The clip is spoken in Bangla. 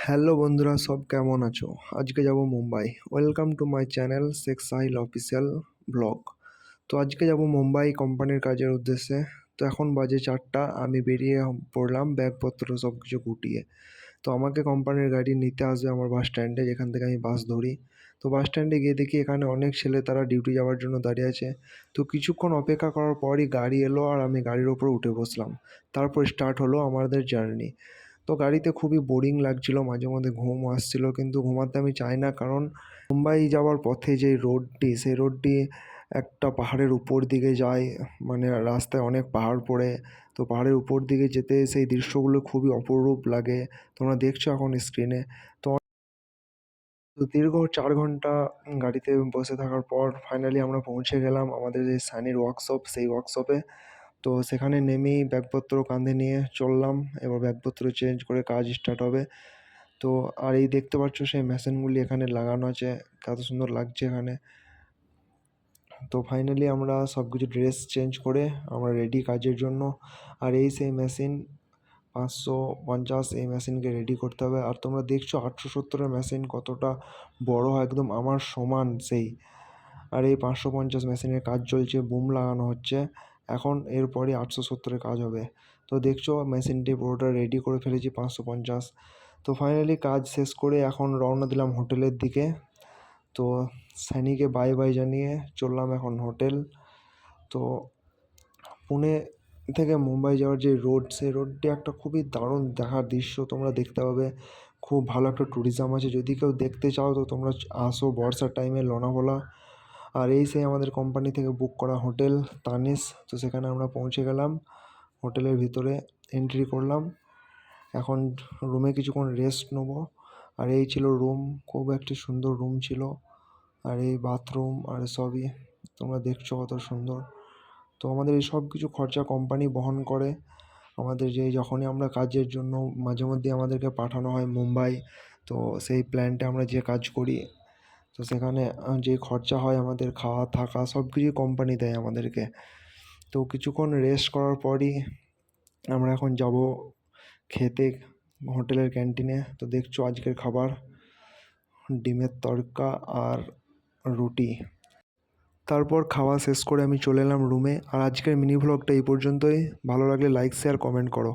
হ্যালো বন্ধুরা, সব কেমন আছো? আজকে যাব Mumbai. Welcome to my channel Sheikh Sahil official blog. তো আজকে যাব মুম্বাই কোম্পানির কাজের উদ্দেশ্যে। তো এখন বাজে 4টা, আমি বেরিয়ে পড়লাম ব্যাগপত্র সব কিছু গুটিয়ে। তো আমাকে কোম্পানির গাড়ি নিতে আসবে আমার বাস স্ট্যান্ডে, যেখান থেকে আমি বাস ধরি। তো বাস স্ট্যান্ডে গিয়ে দেখি এখানে অনেক ছেলে তারা ডিউটি যাওয়ার জন্য দাঁড়িয়ে আছে। তো কিছুক্ষণ অপেক্ষা করার পরই গাড়ি এলো আর আমি গাড়ির ওপর উঠে বসলাম। তারপর স্টার্ট হলো আমাদের জার্নি। তো গাড়িতে খুবই বোরিং লাগছিল, মাঝে মধ্যে ঘুম আসছিল, কিন্তু ঘুমাতে আমি চাই না, কারণ মুম্বাই যাওয়ার পথে যে রোডটি, সেই রোডটি একটা পাহাড়ের উপর দিকে যায়। মানে রাস্তায় অনেক পাহাড় পড়ে। তো পাহাড়ের উপর দিকে যেতে সেই দৃশ্যগুলো খুবই অপরূপ লাগে। তোমরা দেখছো এখন স্ক্রিনে। তো দীর্ঘ 4 ঘন্টা গাড়িতে বসে থাকার পর ফাইনালি আমরা পৌঁছে গেলাম আমাদের যে সানির ওয়ার্কশপ, সেই ওয়ার্কশপে। তো সেখানে নেমেই ব্যাগপত্র কাঁধে নিয়ে চললাম। এবার ব্যাগপত্র চেঞ্জ করে কাজ স্টার্ট হবে। তো আর এই দেখতে পাচ্ছ সেই মেশিনগুলি এখানে লাগানো আছে, কত সুন্দর লাগছে এখানে। তো ফাইনালি আমরা সব কিছু ড্রেস চেঞ্জ করে আমরা রেডি কাজের জন্য। আর এই সেই মেশিন 550, এই মেশিনকে রেডি করতে হবে। আর তোমরা দেখছো 870-এর মেশিন কতটা বড় হয়, একদম আমার সমান সেই। আর এই 550 মেশিনের কাজ চলছে, বুম লাগানো হচ্ছে। এখন এরপরই 870-এর কাজ হবে। তো দেখছো মেশিনটি পুরোটা রেডি করে ফেলেছি 550। তো ফাইনালি কাজ শেষ করে এখন রওনা দিলাম হোটেলের দিকে। তো সানিকে বাই বাই জানিয়ে চললাম এখন হোটেল। তো পুনে থেকে মুম্বাই যাওয়ার যে রোড, সেই রোডটি একটা খুবই দারুণ দেখার দৃশ্য তোমরা দেখতে পাবে। খুব ভালো একটা ট্যুরিজম আছে, যদি কেউ দেখতে চাও তো তোমরা আসো বর্ষার টাইমে লোনাভালা। আর এই সেই আমাদের কোম্পানি থেকে বুক করা হোটেল তানিস। তো সেখানে আমরা পৌঁছে গেলাম, হোটেলের ভিতরে এন্ট্রি করলাম। এখন রুমে কিছুক্ষণ রেস্ট নেবো। আর এই ছিল রুম, খুব একটি সুন্দর রুম ছিল। আর এই বাথরুম আর সবই তোমরা দেখছো কত সুন্দর। তো আমাদের এই সব কিছু খরচা কোম্পানি বহন করে। আমাদের যে যখনই আমরা কাজের জন্য মাঝে মধ্যে আমাদেরকে পাঠানো হয় মুম্বাই, তো সেই প্ল্যান্টে আমরা যে কাজ করি, তো সেখানে যে খরচা হয় আমাদের খাওয়া থাকা সব কিছুই কোম্পানি দেয় আমাদেরকে। তো কিছুক্ষণ রেস্ট করার পরই আমরা এখন যাব খেতে হোটেলের ক্যান্টিনে। তো দেখছো আজকের খাবার ডিমের তড়কা আর রুটি। তারপর খাওয়া শেষ করে আমি চলে এলাম রুমে। আর আজকের মিনি ভ্লগটা এই পর্যন্তই। ভালো লাগলে লাইক শেয়ার কমেন্ট করো।